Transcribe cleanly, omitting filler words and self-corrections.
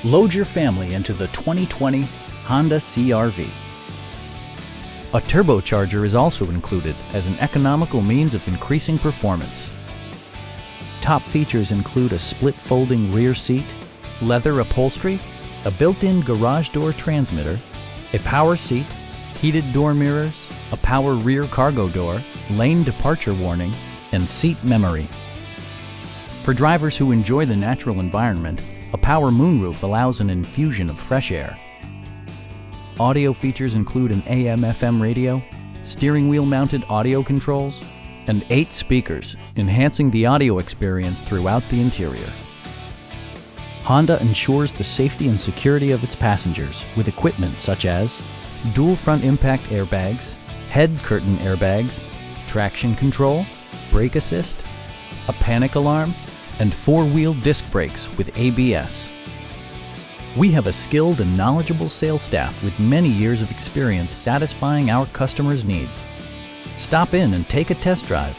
Load your family into the 2020 Honda CR-V. A turbocharger is also included as an economical means of increasing performance. Top features include a split folding rear seat, leather upholstery, a built-in garage door transmitter, a power seat, heated door mirrors, a power rear cargo door, lane departure warning, and seat memory. For drivers who enjoy the natural environment, a power moonroof allows an infusion of fresh air. Audio features include an AM/FM radio, steering wheel mounted audio controls, and 8 speakers, enhancing the audio experience throughout the interior. Honda ensures the safety and security of its passengers with equipment such as dual front impact airbags, head curtain airbags, traction control, brake assist, a panic alarm, and 4-wheel disc brakes with ABS. We have a skilled and knowledgeable sales staff with many years of experience satisfying our customers' needs. Stop in and take a test drive.